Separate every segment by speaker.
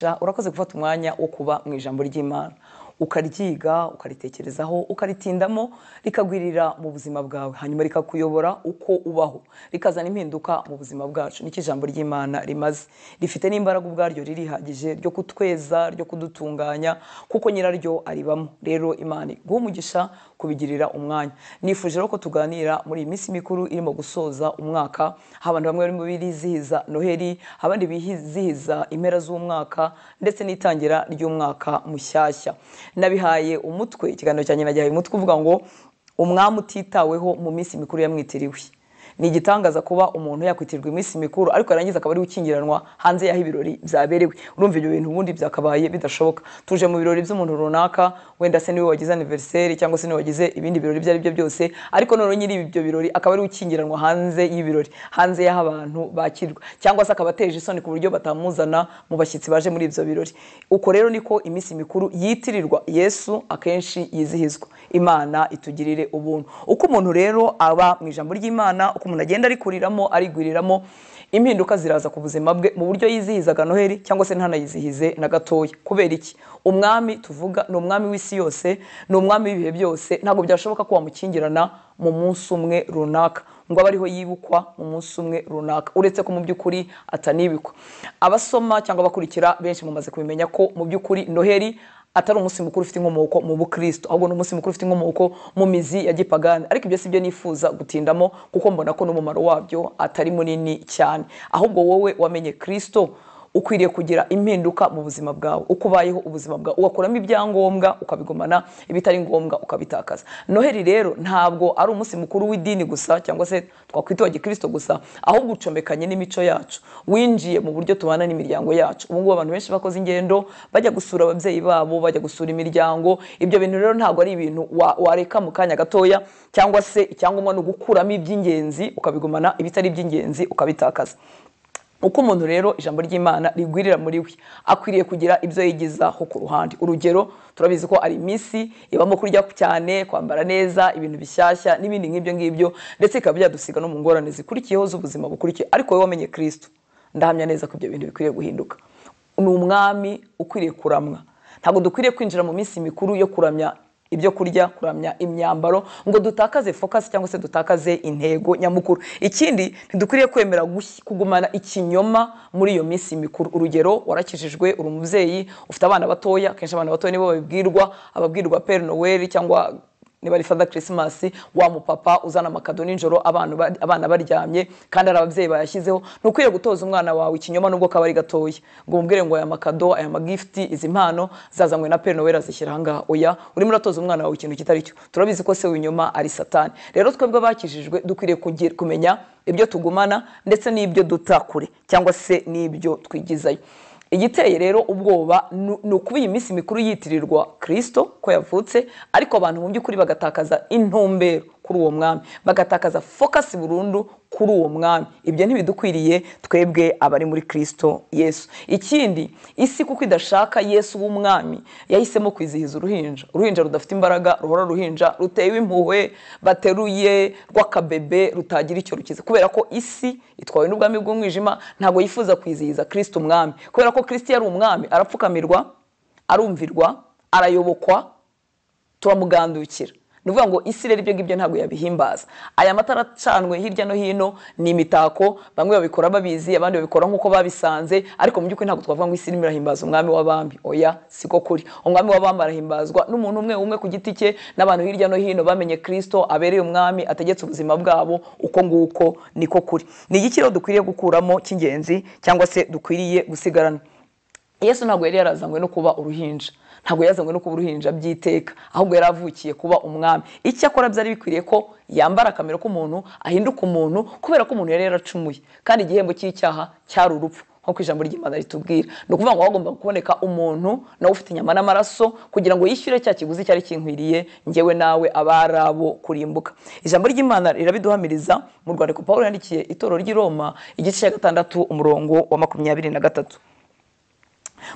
Speaker 1: urakoze gufata umwanya wo kuba mu ijambo ry'Imana ukaryiga ukaritekerezaho ukaritindamo rikagwirira mu buzima bwawe hanyuma rikakuyobora uko ubaho rikazana impinduka mu buzima bwacu niki ijambo ry'Imana rimaze rifite n'imbaraga ubwaryo ririhagije ryo kutweza ryo kudutunganya kuko nyiraryo aribamo rero Imana guhumugisha kubigirira umwanya nifuje ko tuganira muri iyi minsi mikuru irimo gusoza umwaka abantu bamwe barimo birizihiza Noheli abandi bizihiza impera z'umwaka ndetse n'itangira ry'umwaka mushyashya nabihaye umutwe ikiganiro cyanjye nagihaye umutwe uvuga ngo umwami utitaweho mu minsi mikuru yamwitiriwe ni igitangaza kuba umuntu yakwitirwa iminsi mikuru ariko yarangiza akaba ari ukingiranwa hanze yaho ibirori byaberewe urumva ibyo bintu ubundi byakabaye bidashoboka tuje mu birori by'umuntu runaka wenda se niwe wagize anniversaire cyangwa se niwe wagize ibindi birori byari byo byose ariko none nyiri ibyo birori akaba ari ukingiranwa hanze y'ibirori hanze y'aho abantu bakirwa cyangwa se akaba ateje isoni ku buryo batamuzana mu bashyitsi baje muri ibyo birori uko rero niko iminsi mikuru yitirirwa Yesu akenshi yizihizwa Imana itugirire ubuntu uko umuntu rero aba mu ijambo ry'Imana umuntu agenda arikuriramo arigwiriramo impinduka ziraza ku buzima bwe mu buryo yizihizaga Noheli cyangwa se ntanayizihize na gatoya kubera iki umwami tuvuga ni umwami w'isi yose ni umwami w'ibihe byose ntabwo byashoboka ko wamukingirana mu munsi umwe runaka ngo abariho yibukwa mu munsi umwe runaka uretse ko mu by'ukuri atanibikwa abasoma cyangwa abakurikira benshi mumaze kubimenya ko mu by'ukuri Noheli atari umunsi mukuru ufite inkomoko mu Bukristo ahubwo umunsi mukuru ufite inkomoko mu mizi ya gipagani ariko ibyo sibyo nifuza gutindamo kuko mbona ko n'umumaro wabyo atari munini cyane ahubwo wowe wamenye Kristo ukwiriye kugira impinduka mu buzima bwawe ukubayeho ubuzima bwawe ugakuramo ibyangombwa ukabigumana ibitari ngombwa ukabitakaza Noheli rero ntabwo ari umunsi mukuru w'idini gusa cyangwa se twakwitwa gikristo gusa ahubwo ucomekanye n'imico yacu winjiye mu buryo tubana n'imiryango yacu ubu ngubu abantu benshi bakoze ingendo bajya gusura ababyeyi babo bajya gusura imiryango ibyo bintu rero ntabwo ari ibintu wareka mu kanya gatoya cyangwa se icyangombwa no gukuramo iby'ingenzi ukabigumana ibitari iby'ingenzi ukabitakaza uko umuntu rero ijambo ry'Imana rigwirira muri we akwiriye kugira ibyo yigizaho ku ruhande urugero turabizi ko ari iminsi ibamo kurya cyane kwambara neza ibintu bishyashya n'ibindi nk'ibyo ngibyo ndetse ikaba byadusiga no mu ngorane zikurikiyeho z'ubuzima bukurikiye ariko wowe wamenye Kristo ndahamya neza ko ibyo bintu bikwiriye guhinduka ni umwami ukwiriye kuramwa ntabwo dukwiriye kwinjira mu minsi mikuru yo kuramya ibyo kurya kuramya imyambaro ngo dutakaze focus cyangwa se dutakaze intego nyamukuru ikindi ntidukwiriye kwemera kugumana ikinyoma muri iyo minsi mikuru urugero warakijijwe uri umubyeyi ufite abana batoya kenshi abana batoya nibo ababwirwa Père Noël cyangwa niba ari Father Christmas wa mupapa uzana amakado ninjoro abana baryamye kandi ari ababyeyi bayashyizeho nukwiye gutoza umwana wawe ikinyoma nubwo kaba ari gatoya ngo umbwire ngo aya makado aya magifti izi mpano zazanywe na Père Noël azishyira hanga oya urimo uratoza umwana wawe ikintu kitari cyo turabizi ko se w'inyuma ari Satani rero twebwe bakijijwe dukwiriye kumenya ibyo tugumana ndetse n'ibyo dutakure cyangwa se n'ibyo twigizayo igiteye rero ubwoba nukuba iyi minsi mikuru yitirirwa Kristo ko yavutse ariko abantu mu by'ukuri bagatakaza intumbero kuri uwo mwami bagatakaza focus burundu kuri uwo mwami ibyo ntibidukwiriye twebwe abari muri Kristo Yesu ikindi isi kuko idashaka Yesu w'umwami yahisemo kwizihiza uruhinja rudafite imbaraga ruhora ruhinja rutewe impuhwe bateruye rw'akabebe rutagira icyo rukiza kubera ko isi itwawe n'ubwami bw'umwijima ntago yifuza kwizihiza Kristo umwami kubera ko Kristo yari umwami arapfukamirwa arumvirwa arayobokwa turamugandukira nuvuga ngo isi rero ibyo ngibyo ntabwo yabihimbaza aya matara acanwe hirya no hino ni imitako bamwe babikora babizi abandi babikora nkuko babisanze ariko mu by'ukuri ntabwo twavuga ngo isi irimo irahimbaza umwami w'abami oya siko kuri umwami w'abami arahimbazwa n'umuntu umwe ku giti cye n'abantu hirya no hino bamenye Kristo abereye umwami ategetse ubuzima bwabo uko nguko niko kuri ni iki rero dukwiriye gukuramo cy'ingenzi cyangwa se dukwiriye gusigarana Yesu ntabwo yari yarazanywe no kuba uruhinja ntabwo yazanywe no kuba uruhinja by'iteka ahubwo yaravukiye kuba umwami icyo akora byari bikwiriye ko yambara akamero k'umuntu ahinduka umuntu kubera ko umuntu yari yaracumuye kandi igihembo cy'icyaha cyari urupfu nko ijambo ry'Imana ritubwira ni ukuvuga ngo hagomba kuboneka umuntu nawe ufite inyama n'amaraso kugira ngo yishyure cya kiguzi cyari kinkwiriye njyewe nawe abarabo kurimbuka ijambo ry'Imana rirabiduhamiriza mu rwandiko Pawulo yandikiye itorero ry'i Roma igice cya 6 umurongo wa 23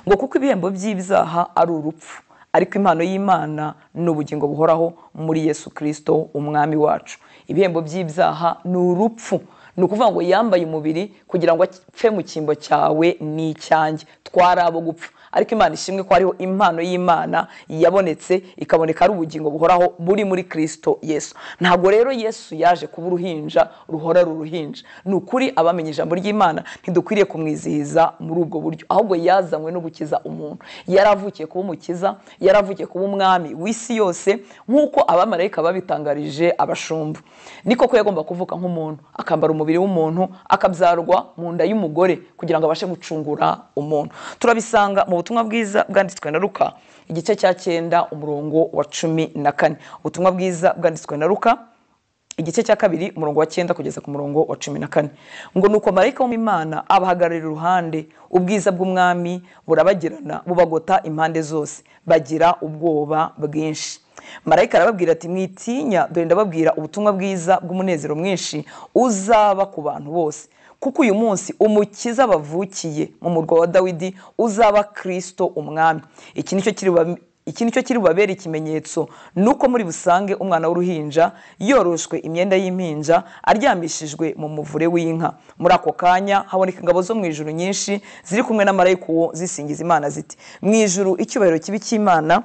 Speaker 1: ngo kuko ibihembo by'ibyaha ari urupfu ariko impano y'Imana n'ubugingo buhoraho muri Yesu Kristo umwami wacu ibihembo by'ibyaha ni urupfu ni ukuvuga ngo yambaye umubiri kugira ngo apfe mu cyimbo cyawe n'icyanjye twari abo gupfa, ariko Imana ishimwe ko hariho impano y'Imana yabonetse, ikaboneka ari ubugingo buhoraho buri muri Kristo Yesu. Ntabwo rero Yesu yaje kuba uruhinja ruhora ruruhinja. Ni ukuri abamenye ijambo ry'Imana ntidukwiriye kumwizihiza muri ubwo buryo, ahubwo yazanywe no gukiza umuntu. Yaravukiye kuba umukiza, yaravukiye kuba umwami w'isi yose, nk'uko abamarayika babitangarije abashumba. Niko ko yagomba kuvuka nk'umuntu, akambara umubiri w'umuntu, akabyarwa mu nda y'umugore kugira ngo abashe gucungura umuntu. Turabisanga mu butumwa bwiza bwanditswe na Luka igice cya 9 umurongo wa 14. Ubutumwa bwiza bwanditswe na Luka igice cya 2 umurongo wa 9 kugeza ku murongo wa 14. Ngo nuko marayika w'Imana abahagararira iruhande, ubwiza bw'umwami burabagirana bubagota impande zose, bagira ubwoba bwinshi. Marayika arababwira ati mwitinya, dore ndababwira ubutumwa bwiza bw'umunezero mwinshi uzaba ku bantu bose, kuko uyu munsi umukiza bavukiye mu murwa wa Dawidi, uzaba Kristo umwami. Iki nicyo kiri bubabera ikimenyetso, nuko muri busange umwana w'uruhinja yoroshwe imyenda y'impinja, aryamishijwe mu muvure w'inka. Muri ako kanya haboneka ingabo zo mu ijuru nyinshi ziri kumwe na marayika uwo zisingiza Imana ziti, mu ijuru icyubahiro kibi cy'Imana,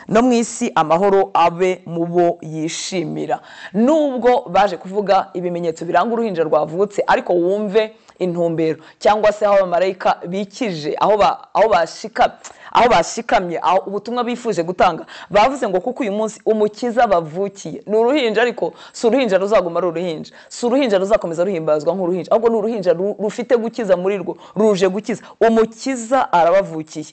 Speaker 1: no mu isi amahoro abe mu bo yishimira. Nubwo baje kuvuga ibimenyetso biranga uruhinja rwavutse, ariko wumve intumbero cyangwa se aho abamarayika bikije, aho bashikamye, aho ubutumwa bifuje gutanga. Bavuze ngo kuko uyu munsi umukiza bavukiye. Ni uruhinja, ariko si uruhinja ruzaguma ari uruhinja, si uruhinja ruzakomeza ruhimbazwa nk'uruhinja, ahubwo ni uruhinja rufite gukiza muri rwo, ruje gukiza. Umukiza arabavukiye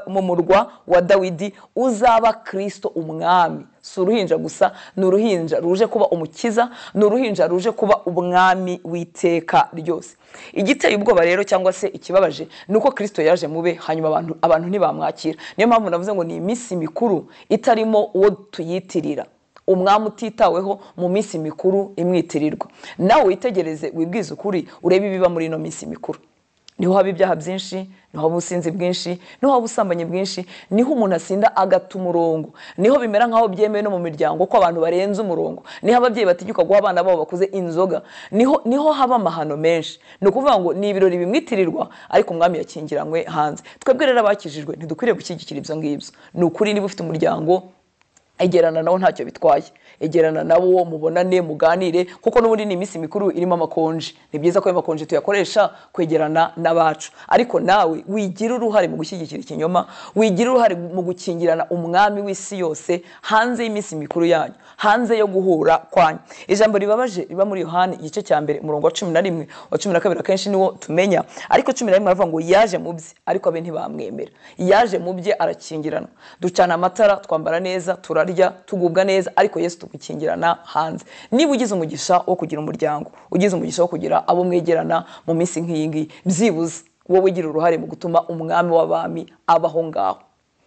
Speaker 1: mu murwa wa Dawidi, uzaba Kristo umwami. Si uruhinja gusa, ni uruhinja ruje kuba umukiza, ni uruhinja ruje kuba umwami w'iteka ryose. Igiteye ubwoba rero cyangwa se ikibabaje nuko Kristo yaje mube, hanyuma abantu ntibamwakira. Niyo mpamvu navuze ngo ni iminsi mikuru itarimo uwo tuyitirira, umwami utitaweho mu minsi mikuru imwitirirwa. Nawe witegereze, wibwize ukuri, urebe ibiba muri ino minsi mikuru. Niho haba ibyaha byinshi, niho haba ubusinzi bwinshi, niho haba ubusambanyi bwinshi, niho umuntu asinda agata umurongo, niho bimera nk'aho byemewe no mu miryango ko abantu barenze umurongo, niho ababyeyi batinyuka guha abana babo bakuze inzoga, niho haba amahano menshi. Ni ukuvuga ngo ni ibirori bimwitirirwa, ariko umwami yakingiranywe hanze. Twebwe rero abakijijwe ntidukwiriye gushyigikira ibyo ngibyo. Ni ukuri, niba ufite umuryango, egerana nawo ntacyo bitwaye, egerana nabo mubonane muganire, kuko n'ubundi ni iminsi mikuru irimo amakonje. Ni byiza ko ayo makonje tuyakoresha kwegerana n'abacu, ariko nawe wigira uruhare mu gushyigikira ikinyoma, wigira uruhare mu gukingirana umwami w'isi yose hanze y'iminsi mikuru yanyu, hanze yo guhura kwanyu. Ijambo ribabaje riba muri Yohana igice cya 1 umurongo wa 11, wa 12 akenshi niwo tumenya, ariko 11 aravuga ngo yaje mu bye, ariko abe ntibamwemera. Yaje mu bye arakingirana, ducana amatara, twambara neza, turarya, tugubwa neza, ariko Yesu tugukingirana hanze. Niba ugize umugisha wo kugira umuryango, ugize umugisha wo kugira abo mwegerana mu minsi nk'iyi ngiyi, byibuze wowe ugira uruhare mu gutuma umwami w'abami abaho ngaho,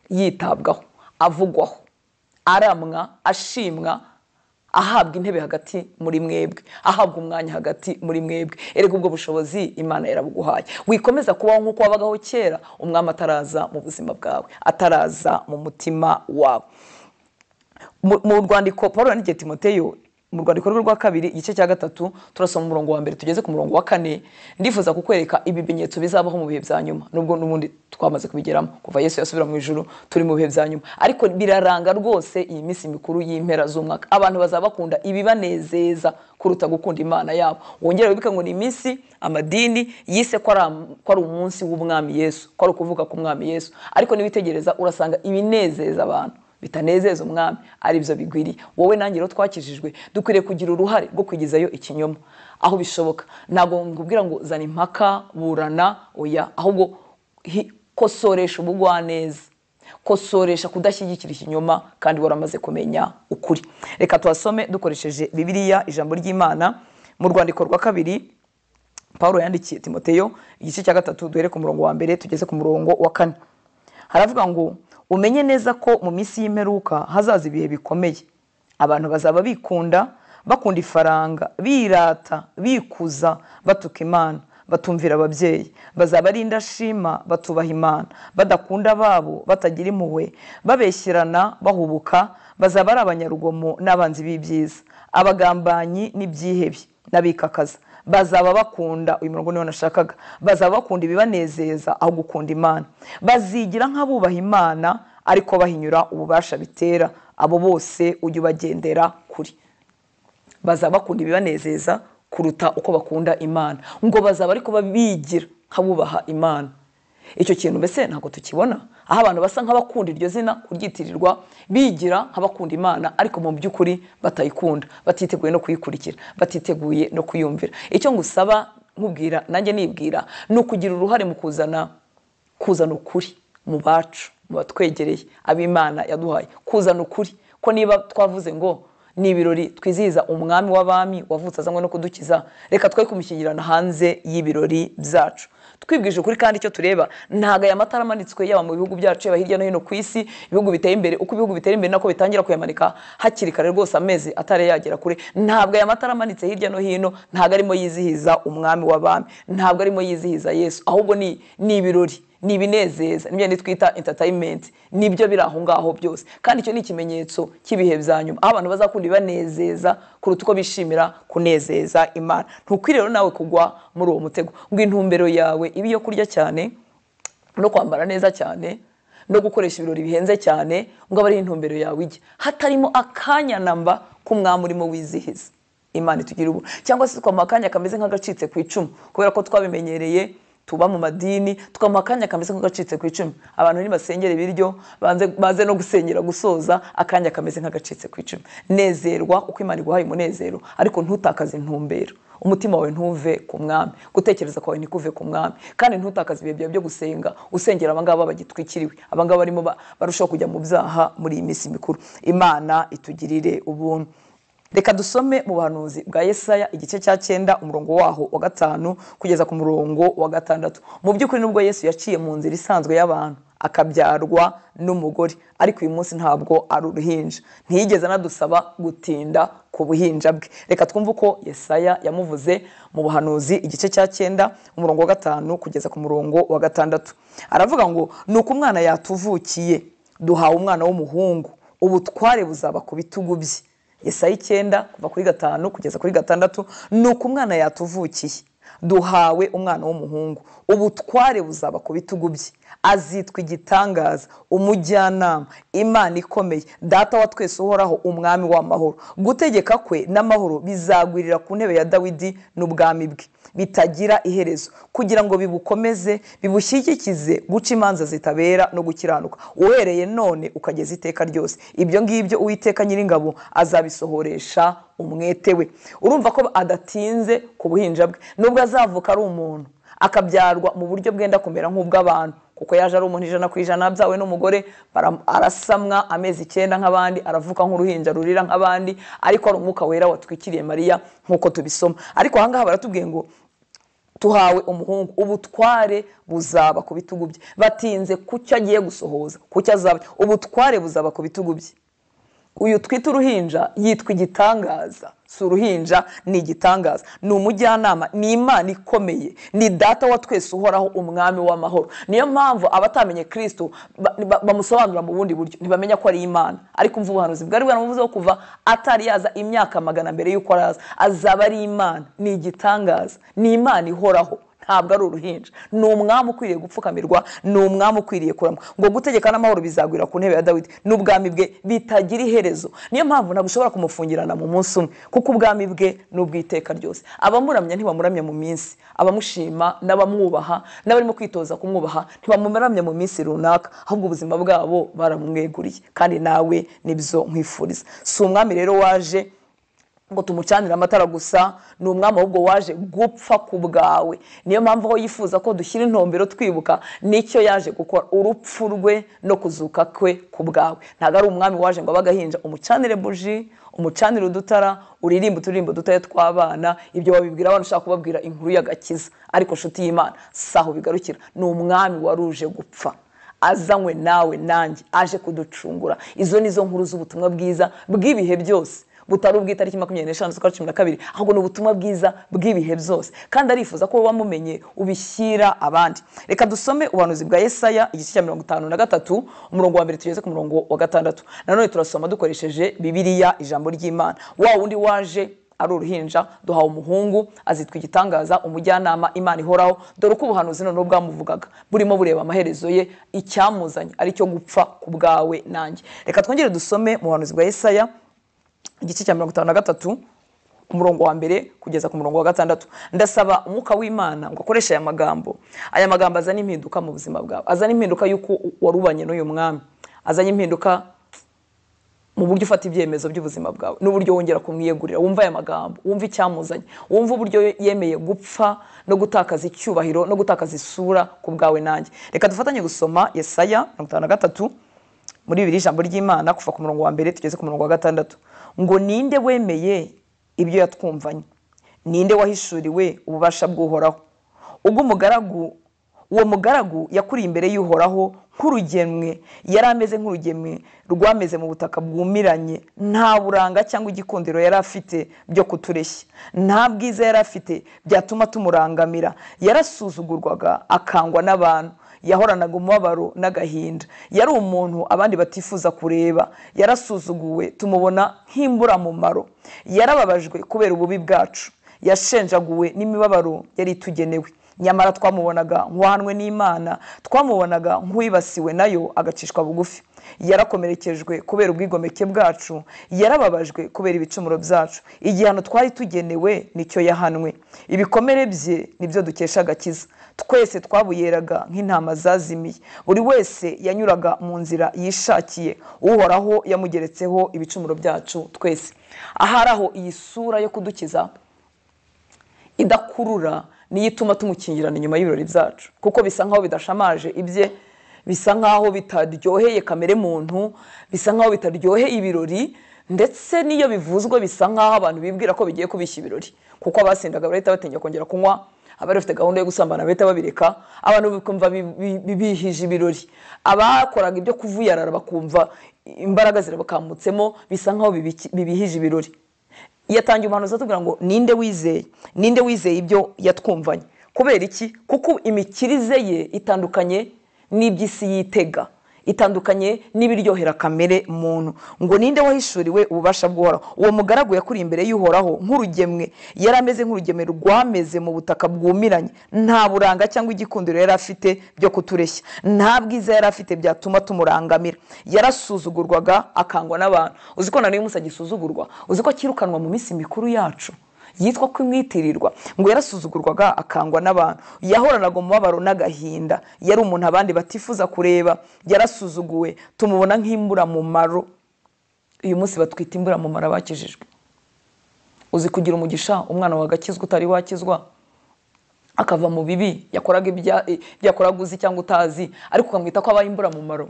Speaker 1: yitabwaho, avugwaho, aramwa, ashimwa, ahabwa intebe hagati muri mwebwe, ahabwa umwanya hagati muri mwebwe. Erega ubwo bushobozi Imana yarabuguhaye. Wikomeza kubaho nk'uko wabagaho kera, umwami ataraza mu buzima bwawe, ataraza mu mutima wawe. Mu rwandiko Pawulo yandikiye Timoteyo, mu rwandiko rwa 2 igice cya 3, turasoma umurongo wa 1 tugeze ku murongo wa 4. Ndifuza kukwereka ibimenyetso bizabaho mu bihe bya nyuma, nubwo n'ubundi twamaze kubigeramo kuva Yesu yasubira mu ijuru, turi mu bihe bya nyuma, ariko biraranga rwose iyi minsi mikuru y'impera z'umwaka. Abantu bazaba bakunda ibibanezeza kuruta gukunda Imana yabo. Wongera wibika ngo ni iminsi amadini yise ko ari umunsi w'umwami Yesu, ko ari kuvuga ku mwami Yesu, ariko nibitegereza urasanga ibinezeza abantu bitanezeza umwami ari byo bigwiriye. Wowe nanjye rero twakijijwe dukwiriye kugira uruhare rwo kwigizayo ikinyoma aho bishoboka. Ntabwo ngubwira ngo zana impaka, burana, oya, ahubwo kosoresha ubugwaneza, kosoresha kudashyigikira ikinyoma kandi waramaze kumenya ukuri. Reka tuhasome dukoresheje Bibiliya, ijambo ry'Imana, mu rwandiko rwa 2 Pawulo yandikiye Timoteyo igice cya 3 duhere ku murongo wa 1 tugeze ku murongo wa 4. Haravuga ngo umenye neza ko mu minsi y'imperuka hazaza ibihe bikomeye. Abantu bazaba bikunda, bakunda ifaranga, birata, bikuza, batuka Imana, batumvira ababyeyi. Bazaba ari indashima, batubaha Imana, badakunda ababo, batagira impuhwe, babeshyirana, bahubuka. Bazaba ari abanyarugomo n'abanzi b'ibyiza, abagambanyi n'ibyihebye n'abikakaza, bazaba bakunda, uyu murongo niwo nashakaga, bazaba bakunda ibibanezeza aho gukunda Imana. Bazigira nk'abubaha Imana ariko bahinyura ububasha bitera, abo bose ujye ubagendera kuri. Bazaba bakunda ibibanezeza kuruta uko bakunda Imana, ngo bazaba ariko babigira nk'abubaha Imana. Icyo kintu mbese ntabwo tukibona, aho abantu basa nk'abakunda iryo zina kuryitirirwa, bigira nk'abakunda Imana ariko mu by'ukuri batayikunda, batiteguye no kuyikurikira, batiteguye no kuyumvira. Icyo ngusaba nkubwira nanjye nibwira ni ukugira uruhare mu kuzana ukuri mu bacu, mu batwegereye, ab'Imana yaduhaye, kuzana ukuri. Ko niba twavuze ngo ni ibirori twizihiza umwami w'abami wavutse azanywe no kudukiza, reka twe kumushyingirana hanze y'ibirori byacu. Twibwije ukuri kandi icyo tureba ntago aya matara amanitswe yaba mu bihugu byacu yaba hirya no hino ku isi, ibihugu biteye imbere. Uko ibihugu biteye imbere nako bitangira kuyamanika hakiri kare rwose, amezi atari yagera kure. Ntabwo aya matara amanitse hirya no hino, ntago arimo yizihiza umwami w'abami, ntabwo arimo yizihiza Yesu, ahubwo ni ibirori, ni ibinezeza, nibyo twita entertainment, nibyo biri aho ngaho byose. Kandi icyo ni ikimenyetso cy'ibihe bya nyuma, aho abantu bazakunda ibanezeza kuruta uko bishimira kunezeza Imana. Ntukwiriye rero nawe kugwa muri uwo mutego ngo intumbero yawe ibi yo kurya cyane no kwambara neza cyane no gukoresha ibirori bihenze cyane, ngo aba ari intumbero yawe ijya hatarimo akanya namba k'umwami urimo wizihiza Imana. Itugira ubu cyangwa se tukamuha akanya kameze nk'agacitse ku icumu, kubera ko twabimenyereye, tuba mu madini tukamuha akanya kameze nk'agacitse ku icumu. Abantu nibasengera ibiryo baze no gusengera gusoza, akanya kameze nk'agacitse ku icumu. Nezerwa uko Imana iguhaye umunezero, ariko ntutakaze intumbero. Umutima wawe ntuve ku mwami, gutekereza kwawe ntikuve ku mwami, kandi ntutakaze ibihe byawe byo gusenga usengera abangaba bagitwikiriwe, abangaba barimo barushaho kujya mu byaha muri iyi minsi mikuru. Imana itugirire ubuntu. Reka dusome mu buhanuzi bwa Yesaya igice cya 9 umurongo waho wa 5 kugeza ku murongo wa 6. Mu by'ukuri nubwo Yesu yaciye mu nzira isanzwe y'abantu akabyarwa n'umugore, ariko uyu munsi ntabwo ari uruhinja, ntiyigeze anadusaba gutinda ku buhinja bwe. Reka twumve uko Yesaya yamuvuze mu buhanuzi igice cya 9 umurongo wa 5 kugeza ku murongo wa 6. Aravuga ngo nuko umwana yatuvukiye, duhawe umwana w'umuhungu, ubutware buzaba ku bitugu bye. Yesaya 9 kuva kuri 5 kugeza kuri 6. Nuko umwana yatuvukiye, duhawe umwana w'umuhungu, ubutware buzaba ku bitugu bye. Azitwa igitangaza, umujyanama, Imana ikomeye, data wa twese uhoraho, umwami w'amahoro. Gutegeka kwe n'amahoro bizagwirira ku ntebe ya Dawidi n'ubwami bwe bitagira iherezo, kugira ngo bibukomeze bibushyigikize guca imanza zitabera no gukiranuka, uhereye none ukageza iteka ryose. Ibyo ngibyo Uwiteka Nyiringabo azabisohoresha umwete we. Urumva ko adatinze ku buhinja bwe, nubwo azavuka ari umuntu akabyarwa mu buryo bwenda kumera nk'ubw'abantu, kuko yaje ari umuntu 100% byawe n'umugore, arasamwa amezi 9 nk'abandi, aravuka nk'uruhinja rurira nk'abandi, ariko ari umwuka wera watwikiriye Mariya nk'uko tubisoma. Ariko ahangaha baratubwiye ngo tuhawe umuhungu, ubutware buzaba ku bitugu bye. Batinze kucyo agiye gusohoza, kucyo azaba, ubutware buzaba ku bitugu bye. Uyu twita uruhinja yitwa igitangaza, si uruhinja, ni igitangaza, ni umujyanama, ni Imana ikomeye, ni data wa twese uhoraho, umwami w'amahoro. Niyo mpamvu abatamenye Kristo bamusobanura mu bundi buryo, ntibamenya ko ari Imana. Ariko umva ubuhanuzi bwari bwaramuvuzeho kuva atari yaza imyaka 100 mbere y'uko araza, azaba ari Imana, ni igitangaza, ni Imana ihoraho, ntabwo ari uruhinja. Ni umwami ukwiriye gupfukamirwa, ni umwami ukwiriye kuramwa. Ngo gutegeka n'amahoro bizagwira ku ntebe ya Dawidi n'ubwami bwe bitagira iherezo. Niyo mpamvu ntagushobora kumufungirana mu munsi umwe, kuko ubwami bwe n'ubwiteka ryose. Abamuramya ntibamuramya mu minsi, abamushima n'abamwubaha n'abarimo kwitoza kumwubaha ntibamuramya mu minsi runaka, ahubwo ubuzima bwabo baramweguriye. Kandi nawe nibyo nkwifuriza. Si umwami rero waje ngo tumucanira amatara gusa, ni umwami ahubwo waje gupfa ku bwawe. Niyo mpamvu aho yifuza ko dushyira intombero twibuka nicyo yaje gukora, urupfu rwe no kuzuka kwe ku bwawe. Ntago ari umwami waje ngo abagahinja umucanire buji, umucanire udutara, uririmba uturirimbo dutaye tw'abana. Ibyo wabibwira abantu ushaka kubabwira inkuru y'agakiza, ariko nshuti y'Imana saho bigarukira. Ni umwami waruje gupfa, azanywe nawe nanjye, aje kuducungura. Izo nizo nkuru z'ubutumwa bwiza bw'ibihe byose, butari ubw'itariki 25 z'ukwa 12, ahubwo n'ubutumwa bwiza bw'ibihe byose. Kandi arifuza ko wamumenye ubishyira abandi. Reka dusome ubuhanuzi bwa Yesaya igice cya 53 umurongo wa 1 tugeze ku murongo wa 6. Nanone turasoma dukoresheje Bibiliya, ijambo ry'Imana. Wa wundi waje ari uruhinja duhawe umuhungu azitwa igitangaza, umujyanama, Imana ihoraho. Dore uko ubuhanuzi noneho bwamuvugaga burimo bureba amaherezo ye, icyamuzanye ari cyo gupfa ku bwawe nanjye. Reka twongere dusome mu buhanuzi bwa Yesaya igice cya 53 umurongo wa mbere kugeza ku murongo wa 6. Ndasaba umwuka w'Imana ngo akoreshe aya magambo azana impinduka mu buzima bwawe, azana impinduka yuko warubanye n'uyu mwami, azanye impinduka mu buryo ufata ibyemezo by'ubuzima bwawe n'uburyo wongera kumwiyegurira. Wumva aya magambo, wumva icyamuzanye, wumva uburyo yemeye gupfa no gutakaza icyubahiro no gutakaza isura ku bwawe nanjye. Reka dufatanye gusoma Yesaya 53 muri Bibiliya ijambo ry'Imana kuva ku murongo wa mbere tugeze ku murongo wa 6. Ngo ninde wemeye ibyo yatwumvanye, ninde wahishuriwe ububasha bw'Uhoraho, ubwo uwo mugaragu yakuriye imbere y'Uhoraho nk'urugemwe, yari ameze nk'urugemwe rwameze mu butaka bwumiranye, nta buranga cyangwa igikundiro yari afite byo kutureshya, nta bwiza yari afite byatuma tumurangamira. Yarasuzugurwaga akangwa n'abantu, yahoranaga umubabaro n'agahinda, yari umuntu abandi batifuza kureba, yarasuzuguwe tumubona nk'imburamumaro, yarababajwe kubera ububi bwacu, yashenjaguwe n'imibabaro yari itugenewe. Nyamara twamubonaga nk'uwahanwe n'Imana, twamubonaga nk'uwibasiwe nayo agacishwa bugufi. Yarakomerekejwe kubera ubwigomeke bwacu, yarababajwe kubera ibicumuro byacu. Igihano twari tugenewe nicyo yahanwe, ibikomere bye nibyo dukesha agakiza. Twese twabuyeraga nk'intama zazimiye, buri wese yanyuraga mu nzira yishakiye, Uhoraho yamugeretseho ibicumuro byacu twese. Aharaho iyi sura yo kudukiza idakurura niyo ituma tumukingirana inyuma y'ibirori byacu, kuko bisa nkaho bidashamaje ibye, bisa nkaho bitaryoheye kamere muntu, bisa nkaho bitaryoheye ibirori, ndetse niyo bivuzwe bisa nkaho abantu bibwira ko bigiye kubishya ibirori, kuko abasendaga barahita batinja kongera kunywa, abari bafite gahunda yo gusambana bahita babireka, abantu bikumva bibihije ibirori, abakoraga ibyo kuvuyarara bakumva imbaraga zirabakamutsemo, bisa nkaho bibihije ibirori. Yatangiye umuhanuzi atubwira ngo ninde wizeye ibyo yatwumvanye. Kubera iki? Kuko imikirize ye itandukanye n'iby'isi yitega, itandukanye n'ibiryohera kamere muntu. Ngo ninde wahishuriwe ububasha bw'Uhoraho, uwo mugaragu yakuriye imbere y'Uhoraho nk'urugemwe, yari ameze nk'urugemwe rwameze mu butaka bwumiranye, nta buranga cyangwa igikundiro yari afite byo kutureshya, nta bwiza yari afite byatuma tumurangamira. Yarasuzugurwaga akangwa n'abantu. Uzi ko na n'uyu munsi agisuzugurwa? Uzi ko kirukanwa mu minsi mikuru yacu yitwa kwimwitirirwa? Ngo yarasuzugurwaga akangwa n'abantu, yahoranaga umubabaro n'agahinda, yari umuntu abandi batifuza kureba, yarasuzuguwe tumubona nk'imburamumaro. Uyu munsi batwita imburamumaro abakijijwe. Uzi kugira umugisha umwana wagakizwa utari wakizwa, akava mu bibi yakoraga ibyakoraga uzi cyangwa utazi, ariko ukamwita ko abaye imburamumaro.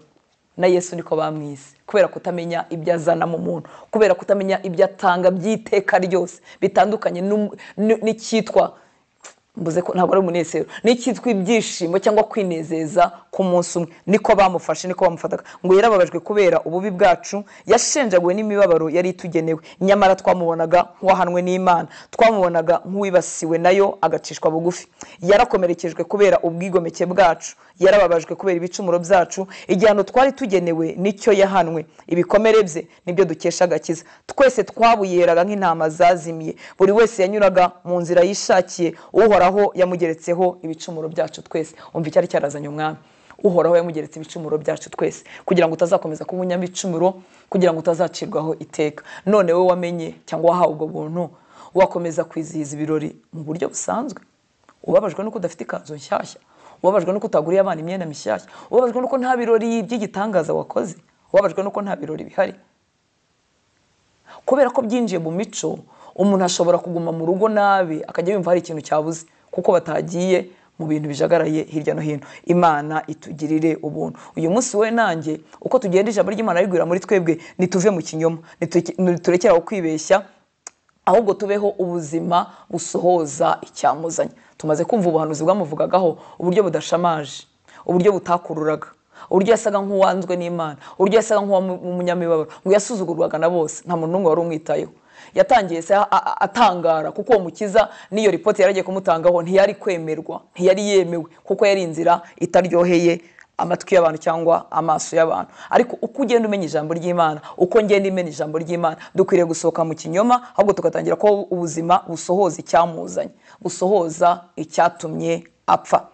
Speaker 1: Na Yesu niko bamwise, kubera kutamenya ibyo azana mu muntu, kubera kutamenya ibyo atanga by'iteka ryose, bitandukanye n'icyitwa mbuze ko ntabwo ari umunezero, n'icyitwa ibyishimo cyangwa kwinezeza ku munsi umwe. Niko bamufashe, niko bamufataga. Ngo yarababajwe kubera ububi bwacu, yashenjaguwe n'imibabaro yari itugenewe. Nyamara twamubonaga nk'uwahanwe n'Imana, twamubonaga nk'uwibasiwe nayo agacishwa bugufi. Yarakomerekejwe kubera ubwigomeke bwacu, yarababajwe kubera ibicumuro byacu. Igihano twari tugenewe nicyo yahanwe, ibikomere bye nibyo dukesha agakiza. Twese twabuyeraga nk'intama zazimiye, buri wese yanyuraga mu nzira yishakiye, Uhoraho yamugeretseho ibicumuro byacu twese. Umva icyari cyarazanye umwami. Uhoraho yamugeretse ibicumuro byacu twese, kugira ngo utazakomeza kuba umunyabicumuro, kugira ngo utazacirwaho iteka. None we wamenye cyangwa wahawe ubwo buntu, wakomeza kwizihiza ibirori mu buryo busanzwe, ubabajwe nuko udafite ikanzu nshyashya, ubabajwe nuko utaguriye abana imyenda mishyashya, ubabajwe nuko nta birori by'igitangaza wakoze, ubabajwe nuko nta birori bihari. Kubera ko byinjiye mu mico, umuntu ashobora kuguma mu rugo nabi akajya yumva hari ikintu cyabuze, kuko batagiye mu bintu bijagaraye hirya no hino. Imana itugirire ubuntu. Uyu munsi we nanjye uko tugenda ijambo ry'Imana rigwira muri twebwe, nituve mu kinyoma, niturekera kwibeshya, ahubwo tubeho ubuzima busohoza icyamuzanye. Tumaze kumva ubuhanuzi bwamuvugagaho uburyo budashamaje, uburyo butakururaga, uburyo yasaga nk'uwanzwe n'Imana, uburyo yasaga nk'umunyamibabaro, ngo yasuzugurwaga na bose, nta muntu n'umwe wari umwitayeho. Yatangiye se atangara, kuko uwo mukiza niyo ripoti yaragiye kumutangaho ntiyari kwemerwa, ntiyari yemewe, kuko yari inzira itaryoheye amatwi y'abantu cyangwa amaso y'abantu. Ariko uko ugenda umenya ijambo ry'Imana, uko ngenda imenya ijambo ry'Imana, dukwiriye gusohoka mu kinyoma, ahubwo tugatangira ko ubuzima busohoza icyamuzanye, busohoza icyatumye apfa.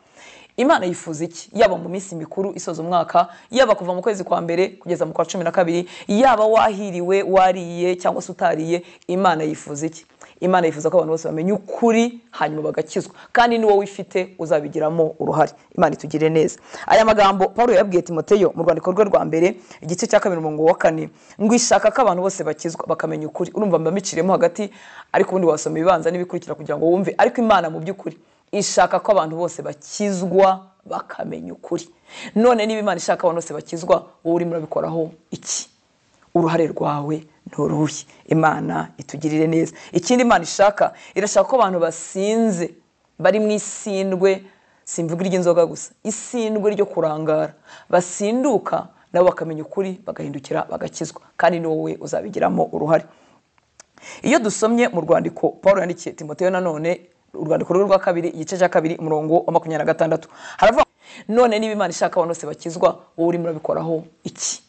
Speaker 1: Imana yifuza iki? Yaba mu minsi mikuru isoza umwaka, yaba kuva mu kwezi kwa mbere kugeza mu kwa 12, yaba wahiriwe wariye cyangwa se utariye, Imana yifuza iki? Imana yifuza ko abantu bose bamenya ukuri hanyuma bagakizwa, kandi ni wowe ifite uzabigiramo uruhare. Imana itugire neza. Aya magambo Paulo yabwiye Timoteyo mu rwandiko rwe rwa mbere igice cya 2 umurongo wa 4 ngo ishaka ko abantu bose bakizwa bakamenya ukuri. Urumva mbamiciremo hagati, ariko ubundi wasoma ibibanza n'ibikurikira kugira ngo wumve. Ariko Imana mu by'ukuri ishaka ko abantu bose bakizwa bakamenya ukuri. None niba Imana ishaka abantu bose bakizwa, wowe urimo urabikoraho iki? Uruhare rwawe nturuhe. Imana itugirire neza. Ikindi Imana ishaka, irashaka ko abantu basinze bari mu isindwe, simvuga iry'inzoga gusa, isindwe ryo kurangara, basinduka nabo bakamenya ukuri bagahindukira bagakizwa, kandi ni wowe uzabigiramo uruhare. Iyo dusomye mu rwandiko Paulo yandikiye Timoteyo nanone urwandiko rwa kabiri igice cya 2 umurongo wa 26 haravuga none niba Imana ishaka abantu bose bakizwa, wowe urimo urabikoraho iki?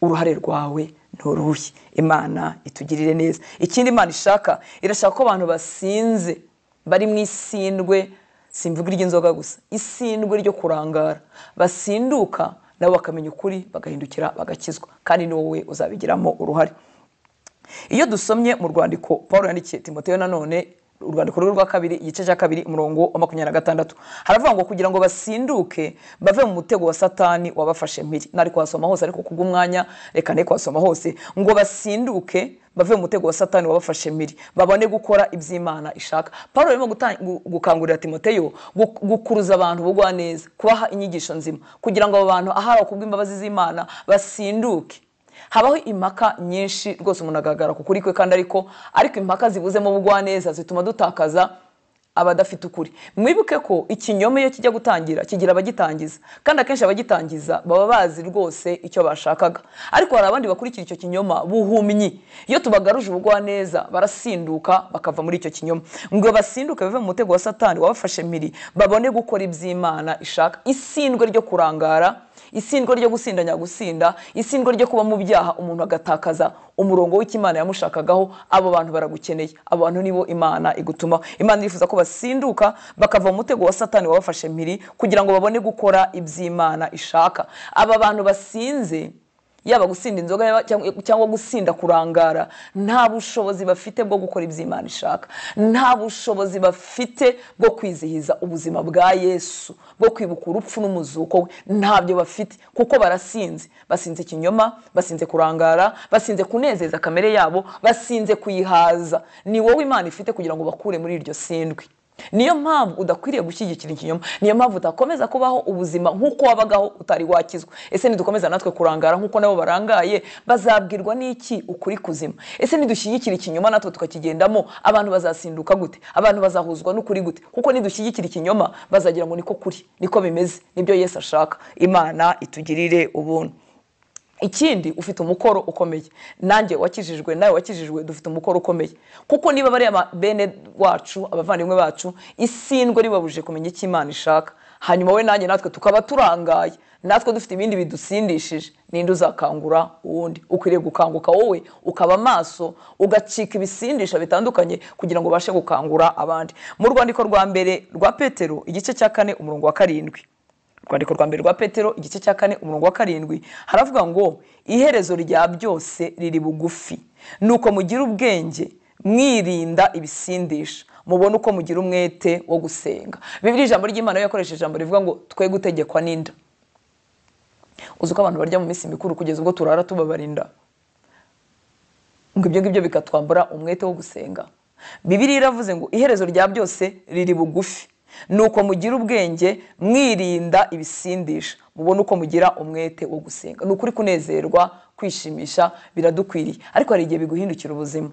Speaker 1: Uruhare rwawe nturuhe. Imana itugirire neza. Ikindi Imana ishaka, irashaka ko abantu basinze bari mu isindwe, simvuga iry'inzoga gusa, isindwe ryo kurangara, basinduka nabo bakamenya ukuri bagahindukira bagakizwa, kandi ni wowe uzabigiramo uruhare. Iyo dusomye mu rwandiko Paulo yandikiye Timoteyo nanone urwandiko rwa kabiri igice cya 2 umurongo wa 26 haravuga ngo kugira ngo basinduke bave mu mutego wa Satani wabafashe mpiri. Nari kwasoma hose, ariko kubw'umwanya reka ne kwasoma hose. Ngo basinduke bave mu mutego wa Satani wabafashe mpiri, babone gukora iby'Imana ishaka. Paulo arimo gukangurira Timoteyo gukuruza abantu bugwa neza, kubaha inyigisho nzima, kugira ngo abo bantu ahari kubw'imbabazi z'Imana basinduke. Habaho impaka nyinshi rwose umuntu agagara kukuri kwe, kandi ariko impaka zibuzemo bugwaneza zituma dutakaza abadafite ukuri. Mwibuke ko ikinyoma iyo kijya gutangira kigira abagitangiza, kandi akenshi abagitangiza baba bazi rwose icyo bashakaga, ariko hari abandi bakurikira icyo kinyoma buhumyi. Iyo tubagaruje ubugwaneza barasinduka bakava muri icyo kinyoma. Ngo basinduke bave mu mutego wa Satani wabafashe mpiri, babone gukora iby'Imana ishaka. Isindwe ryo kurangara, isindwe ryo gusindanya gusinda, isindwe ryo kuba mu byaha umuntu agatakaza umurongo w'Imana yamushakagaho, abo bantu baragukeneye. Abo bantu nibo Imana igutuma. Imana irifuza ko basinduka bakava mu mutego wa Satani wabafashe mpiri, kugira ngo babone gukora iby'Imana ishaka. Aba bantu basinze, yaba gusinda inzoga cyangwa gusinda kurangara, nta bushobozi bafite bwo gukora iby'Imana ishaka, nta bushobozi bafite bwo kwizihiza ubuzima bwa Yesu, bwo kwibuka urupfu n'umuzuko we. Ntabyo bafite, kuko barasinze. Basinze ikinyoma, basinze kurangara, basinze kunezeza kamere yabo, basinze kuyihaza. Ni wowe Imana ifite kugira ngo bakure muri iryo sindwe. Niyo mpamvu udakwiriye gushyigikira ikinyoma, niyo mpamvu utakomeza kubaho ubuzima nk'uko wabagaho utari wakizwa. Ese nidukomeza natwe kurangara nk'uko nabo barangaye, bazabwirwa n'iki ukuri kuzima? Ese nidushyigikira ikinyoma natwe tukakigendamo, abantu bazasinduka gute? Abantu bazahuzwa n'ukuri gute? Kuko nidushyigikira ikinyoma bazagira ngo niko kuri, niko bimeze, nibyo Yesu ashaka. Imana itugirire ubuntu. Ikindi, ufite umukoro ukomeye. Nanjye wakijijwe, nawe wakijijwe, dufite umukoro ukomeye. Kuko niba bari bene wacu, abavandimwe bacu, isindwe ribabuje kumenya icyo Imana ishaka, hanyuma we nanjye natwe tukaba turangaye, natwe dufite ibindi bidusindishije, ninde uzakangura uwundi? Ukwiriye gukanguka wowe, ukaba maso, ugacika ibisindisha bitandukanye kugira ngo ubashe gukangura abandi. Mu rwandiko rwa mbere rwa Petero igice cya 4 umurongo wa 7, rwandiko rwa mbere rwa Petero igice cya 4 umurongo wa 7 haravuga ngo iherezo rya byose riri bugufi, nuko mugira ubwenge mwirinda ibisindisha, mubone uko mugira umwete wo gusenga. Bibiliya ijambo ry'Imana yakoresheje ijambo rivuga ngo twe gutegekwa n'inda. Uzuko abantu barya mu minsi mikuru kugeza ubwo turara tubabarinda, ngo ibyo ngibyo bikatwambura umwete wo gusenga. Bibiliya iravuze ngo iherezo rya byose riri bugufi, nuko mugira ubwenge mwirinda ibisindisha, mubone uko mugira umwete wo gusenga. Nukuri kunezerwa, kwishimisha biradukwiriye, ariko hari igihe biguhindukira ubuzima.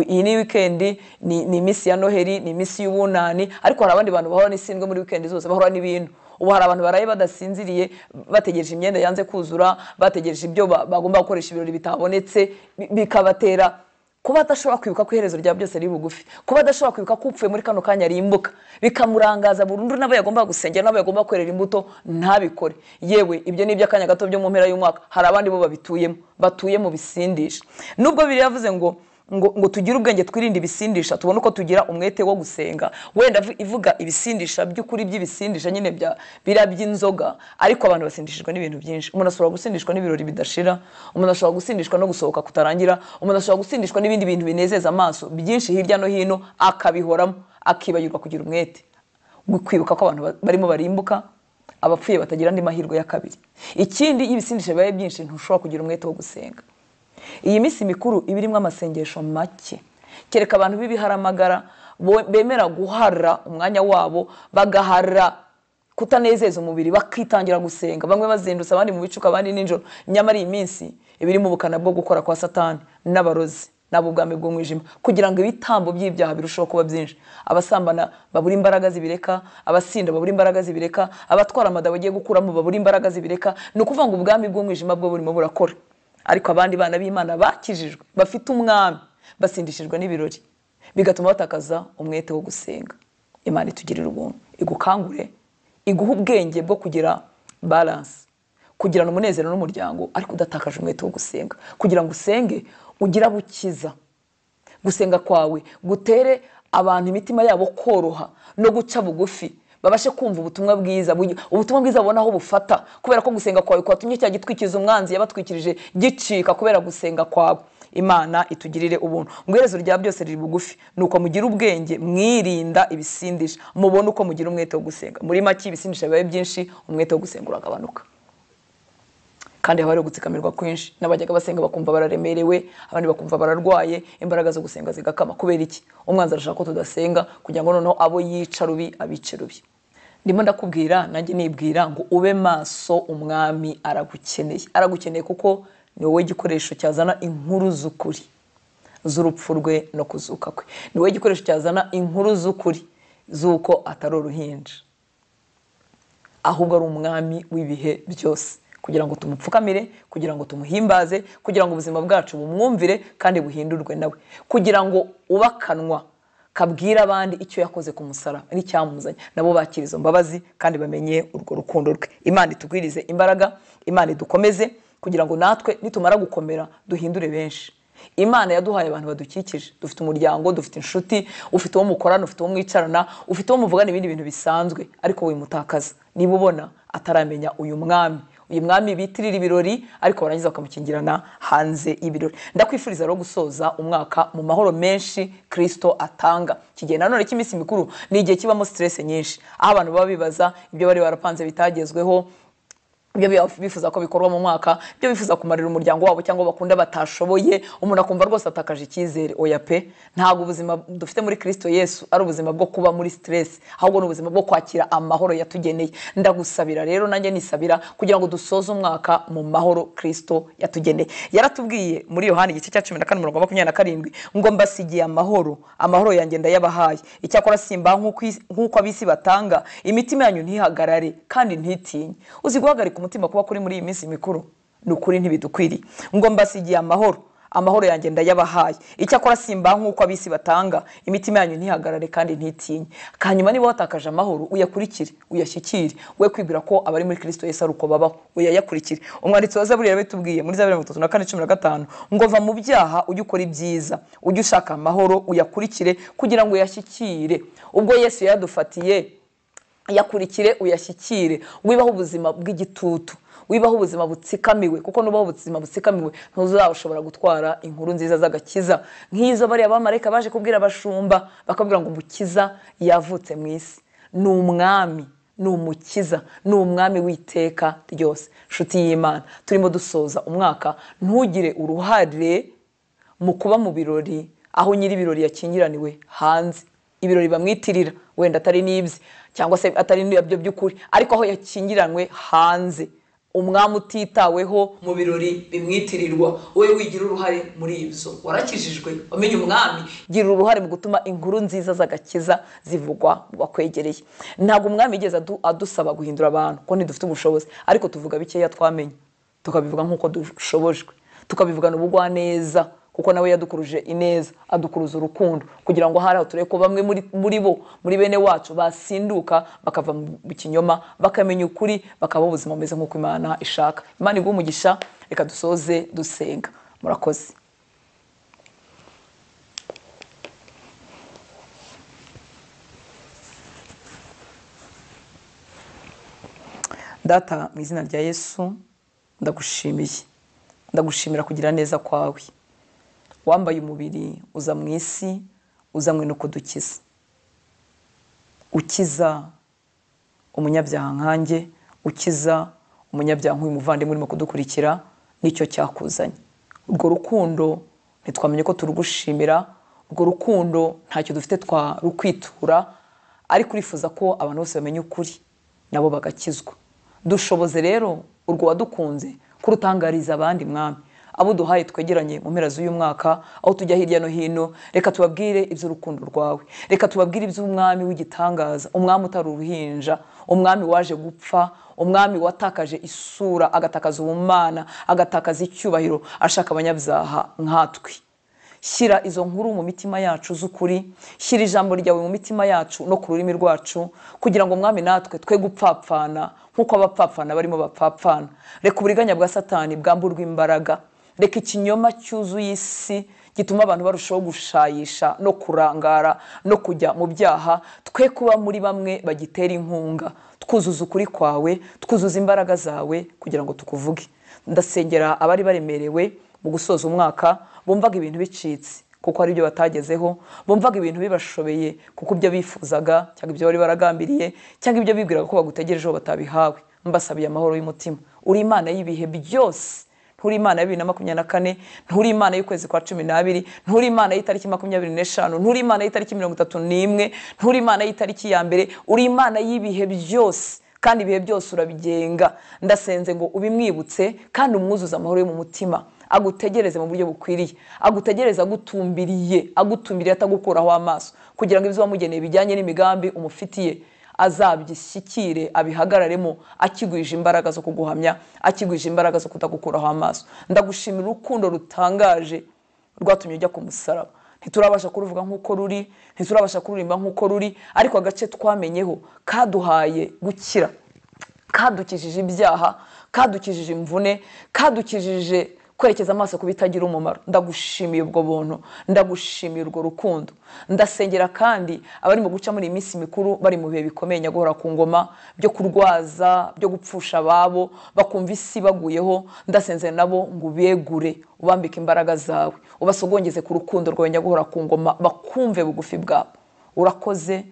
Speaker 1: Iyi ni weekend, ni misi ya Noheli, ni misi y'ubunani, ariko hari abandi bantu bahora n'isindwe muri weekend zose, bahora n'ibintu. Ubu hari abantu baraye badasinziriye, bategereje imyenda yanze kuzura, bategereje ibyo bagomba gukoresha ibirori bitabonetse, bikabatera kuba adashobora kwibuka ko iherezo rya byose riri bugufi, kuba adashobora kwibuka ko upfuye muri kano kanya rimbuka, bikamurangaza burundu n'abo yagomba gusengera n'abo yagomba kwerera imbuto ntabikore. Yewe ibyo ni iby'akanya gato byo mu mpera y'umwaka, hari abandi bo babituyemo, batuye mu bisindisha. Nubwo Bibiliya yavuze ngo tugire ubwenge twirinde ibisindisha, tubone uko tugira umwete wo gusenga. Wenda ivuga ibisindisha by'ukuri by'ibisindisha nyine bira by'inzoga, ariko abantu basindishijwe n'ibintu byinshi. Umuntu ashobora gusindishwa n'ibirori bidashira, umuntu ashobora gusindishwa no gusohoka kutarangira, umuntu ashobora gusindishwa n'ibindi bintu binezeza amaso byinshi hirya no hino, akabihoramo, akibagirwa kugira umwete kwibuka ko abantu barimo barimbuka, abapfuye batagira andi mahirwe ya kabiri. Ikindi y'ibisindisha bibaye byinshi, ntushobora kugira umwete wo gusenga. Iyi minsi mikuru ibirimo amasengesho make, kereka abantu b'ibiharamagara bemera guhara umwanya wabo, bagahara kutanezeza umubiri, bakitangira gusenga, bamwe bazindutse abandi mu bicuka abandi ninjoro. Nyamara iyi minsi ibirimo ubukana bwo gukora kwa Satani n'abarozi nabo ubwami bw'umwijima, kugira ngo ibitambo by'ibyaha birusheho kuba byinshi. Abasambana babura imbaraga zibireka, abasinda babura imbaraga zibireka, abatwara amada bagiye gukuramo babura imbaraga zibireka. Ni ukuvuga ngo ubwami bw'umwijima bwo burimo burakora. Ariko abandi bana b'Imana bakijijwe, bafite umwami, basindishijwe n'ibirori, bigatuma batakaza umwete wo gusenga. Imana itugirira ubuntu, igukangure, iguha ubwenge bwo kugira balance, kugirana umunezero n'umuryango, ariko udatakaje umwete wo gusenga, kugira ngo usenge ugira bukiza. Gusenga kwawe gutere abantu imitima yabo koroha no guca bugufi, babashe kumva ubutumwa bwiza, babona aho bufata, kubera ko gusenga kwawe kwatumye cya gitwikiza umwanzi yabatwikirije gicika kubera gusenga kwawe. Imana itugirire ubuntu. Ngo iherezo rya byose riri bugufi, nuko mugira ubwenge, mwirinda ibisindisha, mubone uko mugira umwete wo gusenga. Muri make ibisindisha bibaye byinshi, umwete wo gusenga uragabanuka. Kandi haba hari gutsikamirwa kwinshi, n'abajyaga basenga bakumva bararemerewe, abandi bakumva bararwaye, imbaraga zo gusenga zigakama. Kubera iki? Umwanzi arashaka ko tudasenga kugira ngo noneho abo yica rubi abice rubi. Ndimo ndakubwira, nanjye nibwira ngo ube maso, umwami aragukeneye kuko ni wowe gikoresho cyazana inkuru z'ukuri z'urupfu rwe no kuzuka kwe. Ni wowe gikoresho cyazana inkuru z'ukuri z'uko atari uruhinja, ahubwo ari umwami w'ibihe byose, kugira ngo tumupfukamire, kugira ngo tumuhimbaze, kugira ngo ubuzima bwacu bumwumvire kandi buhindurwe nawe, kugira ngo ubakanwa kabwira abandi icyo yakoze ku musaraba n'icyamuzanye, nabo bakira izo mbabazi kandi bamenye urwo rukundo rwe. Imana itugwirize imbaraga, Imana idukomeze, kugira ngo natwe nitumara gukomera duhindure benshi. Imana yaduhaye abantu badukikije, dufite umuryango, dufite inshuti, ufite uwo mukorana, ufite uwo mwicarana, ufite uwo muvugana ibindi bintu bisanzwe, ariko wimutakaza niba ubona ataramenya uyu mwami bitirira ibirori, ariko barangiza bakamukingirana hanze y'ibirori. Ndakwifuriza rero gusoza umwaka mu mahoro menshi Kristo atanga. Kigiye nanone cy'iminsi mikuru ni igihe kibamo stress nyinshi, aho abantu baba bibaza ibyo bari barapanze bitagezweho, ibyo bifuza ko bikorwa mu mwaka, ibyo bifuza kumarira umuryango wabo cyangwa bakunda batashoboye. Umuntu akumva rwose atakaje icyizere. Oya pe, ntabwo ubuzima dufite muri Kristo Yesu ari ubuzima bwo kuba muri stress, ahubwo ni ubuzima bwo kwakira amahoro yatugeneye. Ndagusabira rero, nanjye nisabira kugira ngo dusoze umwaka mu mahoro Kristo yatugeneye. Yaratubwiye muri Yohana igice cya 14:27 ngo mbasigiye amahoro yanjye ndayabahaye, icyakora simba nk'uko abisi batanga, imitima yanyu ntihagarare kandi ntitinye. Uzi guhagarika umutima kuba kuri muri iyi minsi mikuru nukuri ntibidukwiriye. Ngo mbasigiye amahoro yanjye ndayabahaye, icyakora simba nk'uko abisi batanga, imitima yanyu ntihagarare kandi ntitinye. Kanyuma niba watakaje amahoro, uyakurikire, uyashyikire, we kwibwira ko abari muri Kristo Yesu ari uko babaho, uyakurikire. Umwanditsi wa Zaburi yabitubwiye muri Zaburi 34:15 ngo va mu byaha ujye ukora ibyiza, ujye ushaka amahoro, uyakurikire kugira ngo uyashyikire. Ubwo Yesu yadufatiye, yakurikire, uyashyikire, wibaho ubuzima bw'igitutu, wibaho ubuzima butsikamiwe, kuko nubaho ubuzima butsikamiwe ntuzashobora gutwara inkuru nziza z'agakiza nk'izo bari abamarayika baje kubwira abashumba, bakabwira ngo umukiza yavutse mu isi, ni umwami, ni umukiza, ni umwami w'iteka ryose. Nshuti y'Imana, turimo dusoza umwaka, ntugire uruhare mu kuba mu birori aho nyiri ibirori yakingiraniwe hanze. Ibirori bamwitirira wenda atari n'ibye cyangwa se atari n'ibyo by'ukuri, ariko aho yakingiranwe hanze, umwami utitaweho mu birori bimwitirirwa, wowe wigira uruhare muri ibyo. Warakijijwe, wamenye umwami, gira uruhare mu gutuma inkuru nziza z'agakiza zivugwa mu bakwegereye. Ntabwo umwami yigeze adusaba guhindura abantu ko ntidufite ubushobozi, ariko tuvuga bikeya twamenye, tukabivuga nk'uko dushobojwe, tukabivugana ubugwaneza kuko nawe yadukuruje ineza, adukuruza urukundo, kugira ngo hari aho turebe ko bamwe muri bo, muri bene wacu basinduka bakava mu kinyoma, bakamenya ukuri, bakaba ubuzima bumeze nk'uko Imana ishaka. Imana iguhe umugisha. Reka dusoze dusenga. Murakoze. Data, mu izina rya Yesu ndagushimiye, ndagushimira kugira neza kwawe. Wambaye umubiri uza mu isi, uzanywe no kudukiza, ukiza umunyabyaha nkanjye, ukiza umunyabyaha nk'uyu muvandimwe urimo kudukurikira, nicyo cyakuzanye. Urwo rukundo ntitwamenye ko turugushimira, urwo rukundo ntacyo dufite twarukwitura, ariko urifuza ko abantu bose bamenya ukuri nabo bagakizwa. Dushoboze rero urwo wadukunze kurutangariza abandi, Mwami, abo duhaye twegeranye mu mpera z'uyu mwaka, aho tujya hirya no hino. Reka tubabwire iby'urukundo rwawe, reka tubabwire iby'umwami w'igitangaza, umwami utari uruhinja, umwami waje gupfa, umwami watakaje isura, agatakaza ubumana, agatakaza icyubahiro, ashaka abanyabyaha nkatwe. Shyira izo nkuru mu mitima yacu z'ukuri, shyira ijambo ryawe mu mitima yacu no ku rurimi rwacu, kugira ngo Mwami natwe twe gupfapfana nk'uko abapfapfana barimo bapfapfana. Reka uburiganya bwa Satani bwamburwe imbaraga, reka ikinyoma cyuzuye isi gituma abantu barushaho gushayisha no kurangara no kujya mu byaha, twe kuba muri bamwe bagitera inkunga. Twuzuza ukuri kwawe, twuzuza imbaraga zawe kugira ngo tukuvuge. Ndasengera abari baremerewe mu gusoza umwaka, bumvaga ibintu bicitse kuko ari byo batagezeho, bumvaga ibintu bibashobeye kuko ibyo bifuzaga cyangwa ibyo bari baragambiriye cyangwa ibyo bibwiraga ko bagutegerejeho batabihawe. Mbasabiye amahoro y'umutima. Uri Imana y'ibihe byose, nturi Imana ya 2024, nturi Imana y'ukwezi kwa 12, nturi Imana y'itariki 25, nturi Imana y'itariki 31, nturi Imana y'itariki ya mbere. Uri Imana y'ibihe byose, kandi ibihe byose urabigenga. Ndasenze ngo ubimwibutse kandi umwuzuza amahoro yo mu mutima, agutegereze mu buryo bukwiriye, agutegereze agutumbiriye atagukuraho amaso, kugira ngo ibyo wamugeneye bijyanye n'imigambi umufitiye azabyishyikire, abihagararemo, akigwije imbaraga zo kuguhamya, akigwije imbaraga zo kutagukuraho amaso. Ndagushimira urukundo rutangaje rwatumye ujya ku musaraba. Ntiturabasha kuruvuga nk'uko ruri, ntiturabasha kururimba nk'uko ruri, ariko agace twamenyeho kaduhaye gukira, kadukijije ibyaha, kadukijije imvune, kadukijije kwerekeza amaso ku bitagira umumaro. Ndagushimiye ubwo buntu, ndagushimiye urwo rukundo. Ndasengera kandi abari mu guca muri iminsi mikuru, bari mu bihe bikomeye Nyaguhora ku ngoma, byo kurwaza, byo gupfusha ababo, bakumva isi baguyeho. Ndasenze nabo ngo ubegure, ubambike imbaraga zawe, ubasogongeze ku rukundo rwawe Nyaguhora ku ngoma, bakumve bugufi bwabo. Urakoze.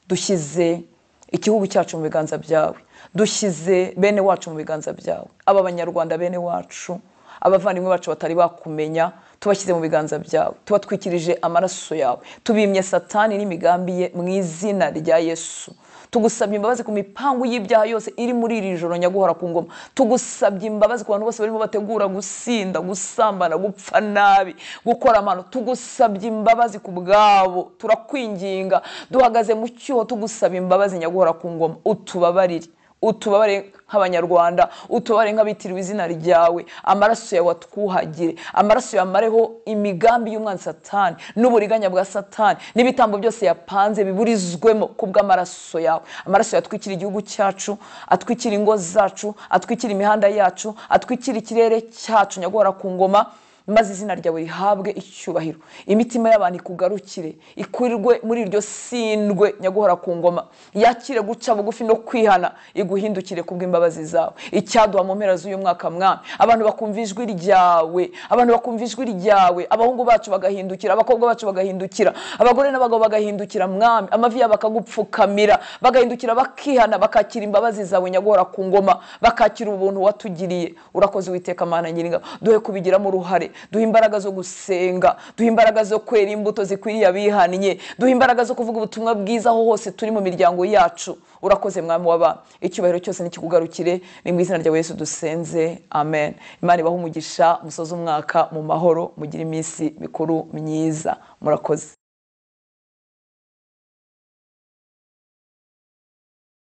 Speaker 1: Dushyize igihugu cyacu mu biganza byawe, dushyize bene wacu mu biganza byawe, aba banyarwanda bene wacu, abavandimwe bacu batari bakumenya, tubashyize mu biganza byawe, tubatwikirije amaraso yawe, tubimye Satani n'imigambi ye mu izina rya Yesu. Tugusabye imbabazi ku mipangu y'ibyaha yose iri muri iri joro Nyaguhora ku ngoma. Tugusabye imbabazi ku bantu bose barimo bategura gusinda, gusambana, gupfa nabi, gukora amano. Tugusabye imbabazi ku bwabo, turakwinginga, duhagaze mu cyuho tugusaba imbabazi Nyaguhora ku ngoma. Utubabarire, utubabare nk'abanyarwanda, utubabare nk'abitiriwe izina ryawe. Amaraso yawe atwuhagire, amaraso yamareho imigambi y'umwanzi Satani n'uburiganya bwa Satani n'ibitambo byose yapanze biburizwemo kubw'amaraso yawe. Amaraso yatwikira igihugu cyacu, atwikira ingo zacu, atwikira imihanda yacu, atwikira ikirere cyacu Nyaguhora ku ngoma, maze izina ryawe rihabwe icyubahiro. Imitima y'abantu ikugarukire, ikurirwe muri iryo sindwe Nyaguhora ku ngoma, yakire guca bugufi no kwihana, iguhindukire kubw'imbabazi zawe. Icyaduha mu mpera z'uyu mwaka Mwami, abantu bakumva ijwi ryawe, abantu bakumva ijwi ryawe, abahungu bacu bagahindukira, abakobwa bacu bagahindukira, abagore n'abagabo bagahindukira Mwami, amavi yabo bakagupfukamira, bagahindukira bakihana, bakakira imbabazi zawe Nyaguhora ku ngoma, bakakira ubuntu watugiriye. Urakoze Uwiteka Mana Nyiringabo, duhe kubigiramo uruhare, duhe imbaraga zo gusenga, duhe imbaraga zo kwera imbuto zikwiriye abihannye, duhe imbaraga zo kuvuga ubutumwa bwiza aho hose turi mu miryango yacu. Urakoze Mwami w'abantu, icyubahiro cyose nikikugarukire, ni mu izina rya Yesu dusenze, amen. Imana ibahe umugisha, musoze umwaka mu mahoro, mugire iminsi mikuru myiza. Murakoze.